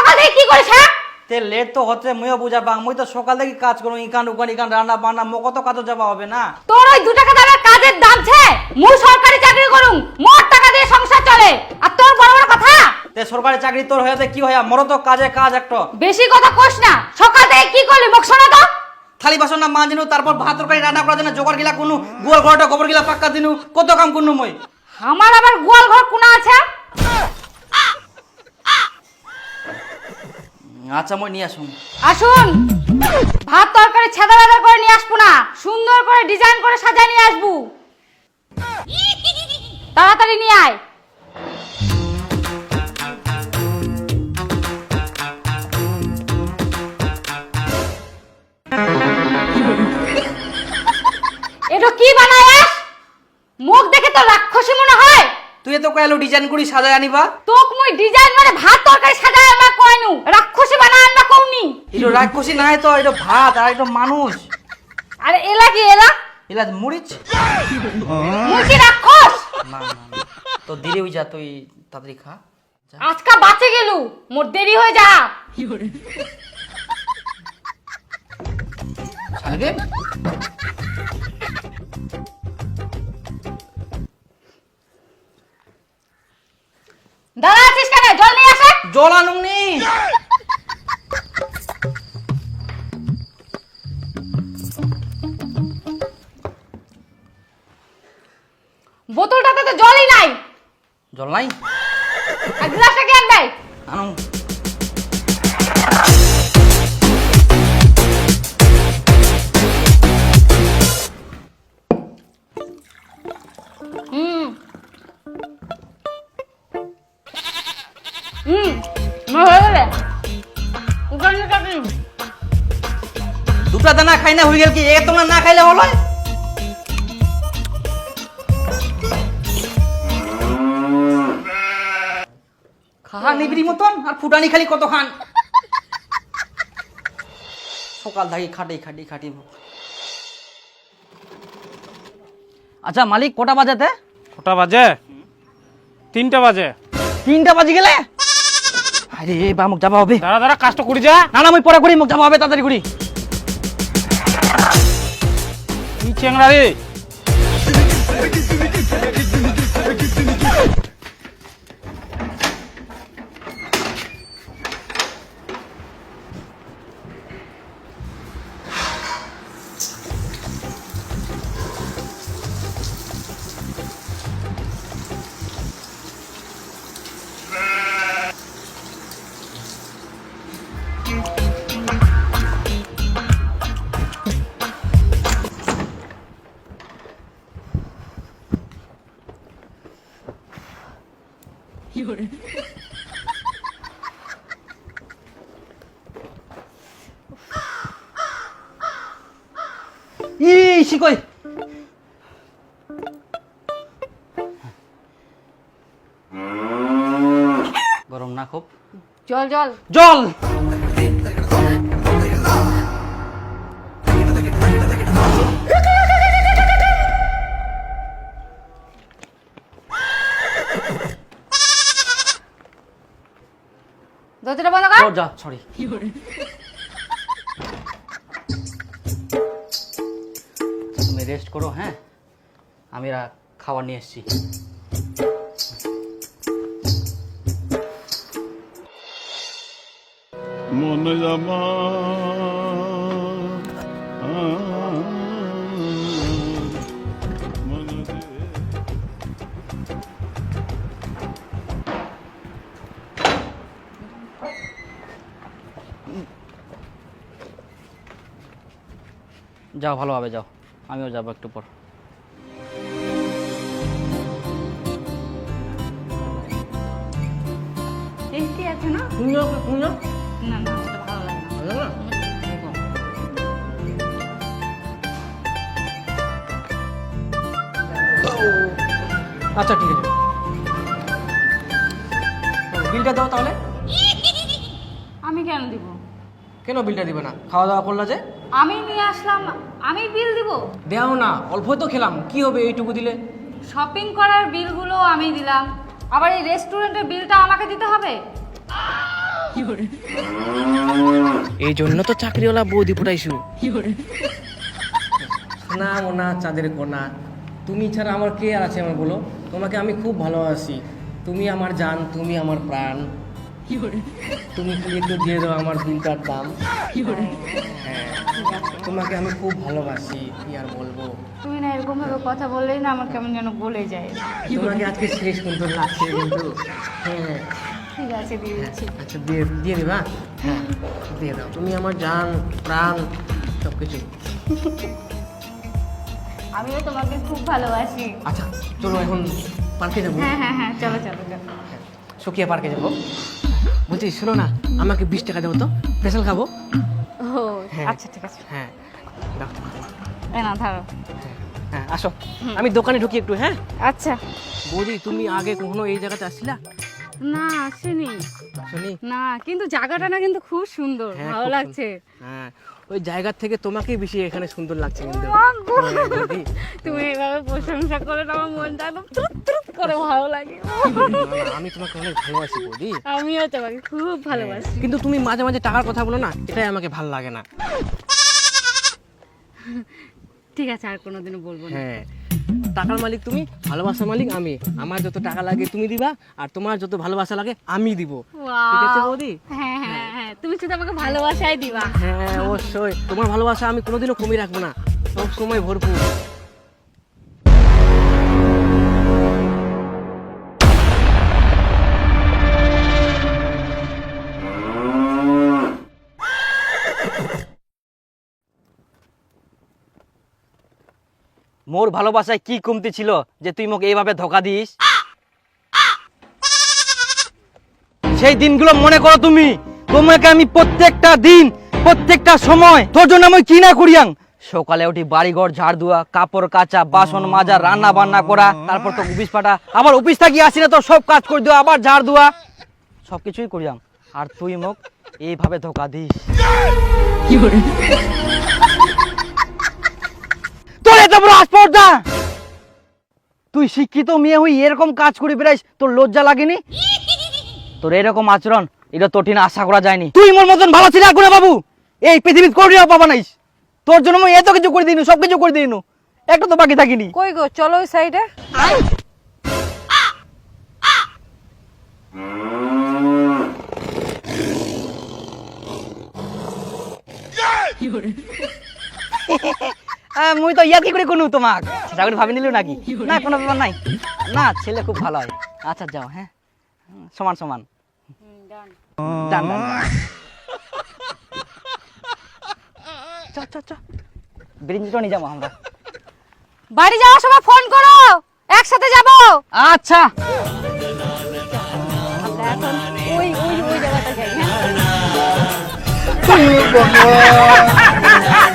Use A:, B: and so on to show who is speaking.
A: সকাল থেকে কি করিস হ্যাঁ?
B: তে লেট তো হচ্ছে মুইও বুঝাবাং, মুই তো সকাল থেকে কাজ করুম, ইকান উকান ইকান রান্না বান্না মো কত কাজ যাবা হবে না।
A: তোর ওই 2 টাকা দামের কাজের দাম ছে, মুই সরকারি চাকরি করুম, মোট টাকা দিয়ে সংসার চলে, আর তোর বড় বড় কথা।
B: তে সরকারি চাকরি তোর হয়েছে কি হইয়া, মরো তো কাজে কাজ একটা।
A: বেশি কথা কইস না, সকাল থেকে কি করলি মুখ শোনা তো।
B: থালি বাসন না মাজিনু, তারপর ভাত তরকারি রান্না করার জন্য জোগাড় গিলা কোনু, গোয়াল ঘরটা গোবর গিলা পাক্কা দিনু, কত কাম করনু মই।
A: আমার আবার গোয়াল ঘর কোনা আছে?
B: আচ্ছা মই নিয়ে আসুন।
A: আসুন, ভাত তরকারি ছেদা বেদা করে নিয়ে আসবো না, সুন্দর করে ডিজাইন করে সাজিয়ে নিয়ে আসবো। তাড়াতাড়ি নিয়ে আয়। এটা কি বানায়াস? মুখ দেখে তো রাক্ষসী মনে হয়।
B: তুই তো কইলো ডিজাইন করি সাজায় আনিবা।
A: তোক মুই ডিজাইন মানে ভাত তরকারি সাজায় আনবা কইনু, রাক্ষসী বানায় আনবা কওনি।
B: এটা রাক্ষসী নাই তো, এটা ভাত আর এটা মানুষ।
A: আরে এলা কি এলা?
B: এলা মরিচ।
A: মুই কি রাক্ষস?
B: না না না, তো দেরি হই যা, তুই তাড়াতাড়ি খা।
A: আজকা বাঁচে গেলু, মোর দেরি হয়ে যা।
B: সালগে
A: দাঁড়া আছিস কেন? জল নিয়ে আসে।
B: জল আনুনি।
A: বোতলটাতে তো জলই নাই।
B: জল নাই?
A: আর গ্লাসটা কে আনবে?
B: আনো।
A: হুম হুম হয়ে গেলে উগানি কাটি।
B: দুটা দানা খাই না হয়ে গেল কি, এক তোমরা না খাইলে হলো। খা নিবিড়ি মতন, আর ফুটানি খালি কত খান। সকাল থেকে খাটি খাটি খাটি। আচ্ছা মালিক, কটা বাজাতে?
C: কটা বাজে? 3টা বাজে।
B: 3টা বাজি গেলে? আরে বা মুখ যাবা হবে।
C: দাঁড়া দাঁড়া, কাজটা করি যা।
B: না না মুই পরে করি, মুখ যাবা হবে, তাড়াতাড়ি করি।
C: কি চেংড়া রে?
B: ই শিকই গরম না খুব?
A: জল জল
B: জল।
A: দরজাটা বন্ধ কর।
B: যা সরি। তুমি রেস্ট করো, হ্যাঁ আমি খাবার নিয়ে এসেছি।
D: মন জামা
B: যাও ভালোভাবে যাও, আমিও যাবো একটু পর।
A: টেস্টি আছে না? না না ওটা ভালো লাগে না।
B: আচ্ছা ঠিক আছে, বিলটা দাও তাহলে।
A: আমি কেন দিব?
B: কেন বিলটা দিবে না? খাওয়া দাওয়া করলা যে?
A: আমি নিয়ে আসলাম, আমি বিল দিব?
B: দেও না, অল্প তো খেলাম, কি হবে এইটুকু দিলে?
A: শপিং করার বিলগুলো আমি দিলাম, আবার এই রেস্টুরেন্টের বিলটা আমাকে দিতে হবে?
D: এই জন্য তো চাকরিওয়ালা বৌদি পটাইছু। না মোনা চাঁদের কোনা, তুমি ছাড়া আমার কে আর আছে আমার বলো? তোমাকে আমি খুব ভালোবাসি, তুমি আমার জান, তুমি আমার প্রাণ। তুমি খালি একটু দিয়ে দাও আমার দিনটার দাম। হ্যাঁ, তোমাকে আমি খুব ভালোবাসি, কি আর বলবো।
A: তুমি না এরকম ভাবে কথা বললেই না আমার কেমন যেন গলে যায়।
D: তোমাকে আজকে শেষ সুন্দর লাগছে কিন্তু। হ্যাঁ
A: ঠিক আছে, দিয়ে দিচ্ছি।
D: আচ্ছা, দিয়ে দিয়ে দিবা? হ্যাঁ দিয়ে দাও, তুমি আমার জান, প্রাণ, সব কিছু।
A: আমিও তোমাকে খুব ভালোবাসি।
D: আচ্ছা চলো এখন পার্কে যাবো।
A: হ্যাঁ হ্যাঁ হ্যাঁ, চলো চলো চলো।
D: সখিয়া পার্কে যাবো। বলছি শোনো না, আমাকে 20 টাকা দেবো তো, স্পেশাল খাবো।
A: ও
D: হ্যাঁ।
A: আচ্ছা ঠিক আছে,
D: হ্যাঁ রাখো।
A: এই না ধরো।
D: হ্যাঁ আসো, আমি দোকানে ঢুকি একটু। হ্যাঁ
A: আচ্ছা।
D: বৌদি, তুমি আগে কখনো এই জায়গাতে আসছিলা?
A: না আসেনি
D: শুনি।
A: না, কিন্তু জায়গাটা না কিন্তু খুব সুন্দর,
D: হ্যাঁ,
A: ভালো
D: খুব
A: লাগছে।
D: হ্যাঁ, ওই জায়গা থেকে তোমাকেই বেশি এখানে সুন্দর লাগছে কিন্তু।
A: মা গো,
D: হ্যাঁ, বৌদি।
A: তুমি এইভাবে প্রশংসা করে না আমার মনটা একদম ত্রুপ ত্রুপ করে ভালো লাগে।
D: না, না, আমি তোমাকে অনেক ভালোবাসি বৌদি।
A: আমিও তোমাকে খুব ভালোবাসি।
D: কিন্তু তুমি মাঝে মাঝে টাকার কথা বলো না, এটাই আমাকে ভালো লাগে না।
A: ঠিক আছে, আর কোনোদিনও বলবো না।
D: হ্যাঁ, টাকার মালিক তুমি, ভালোবাসার মালিক আমি। আমার যত টাকা লাগে তুমি দিবা, আর তোমার যত ভালোবাসা লাগে আমি দিব। ঠিক আছে
A: Wow!
D: বৌদি?
A: হ্যাঁ হ্যাঁ হ্যাঁ, তুমি শুধু আমাকে ভালোবাসাই দিবা।
D: হ্যাঁ অবশ্যই, তোমার ভালোবাসা আমি কোনোদিনও কমিয়ে রাখবো না, সব সময় ভরপুর।
B: মোর ভালোবাসায় কি কমতি ছিল যে তুই মোক এইভাবে ধোকা দিস? সেই দিনগুলো মনে করো তুমি। তোমাকে আমি প্রত্যেকটা দিন, প্রত্যেকটা সময় তোর জন্য আমি কি না করিয়াং। সকালে উঠি বাড়িঘর ঝাড় দেওয়া, কাপড় কাচা, বাসন মাজা, রান্না বান্না করা, তারপর তো অফিস পাঠা, আবার অফিস থাকি আসি না তো সব কাজ করে দেওয়া, আবার ঝাড় দেওয়া, সব কিছুই করিয়াং। আর তুই মোক এইভাবে ধোকা দিস। তোর এত বড় আসপর্দা! তুই শিক্ষিত মেয়ে হই এরকম কাজ করে বেড়াইস, তোর লজ্জা লাগেনি? তোর এরকম আচরণ এটা তোর ঠিক আশা করা যায়নি। তুই মোর মতন ভালো ছিল না বাবু, এই পৃথিবীর কোনোদিনও পাবা নাইস। তোর জন্য আমি এত কিছু করে দিইনি, সব কিছু করে দিইনি, একটা তো বাকি থাকিনি।
A: কই গো, চলো ওই সাইডে।
B: মুই তো ইয়ার কি করে কোনো তোমাক সেটা করে ভাবি নিল নাকি? না কোনো ব্যাপার নাই, না ছেলে খুব ভালো হয়। আচ্ছা যাও, হ্যাঁ সমান সমান। ডান ডান। চ চ চ, ব্রিঞ্জিটা নিয়ে যাবো আমরা।
A: বাড়ি যাওয়ার সময় ফোন করো, একসাথে যাবো।
B: আচ্ছা।
A: আমরা এখন ওই ওই ওই জায়গাটা যাই। হ্যাঁ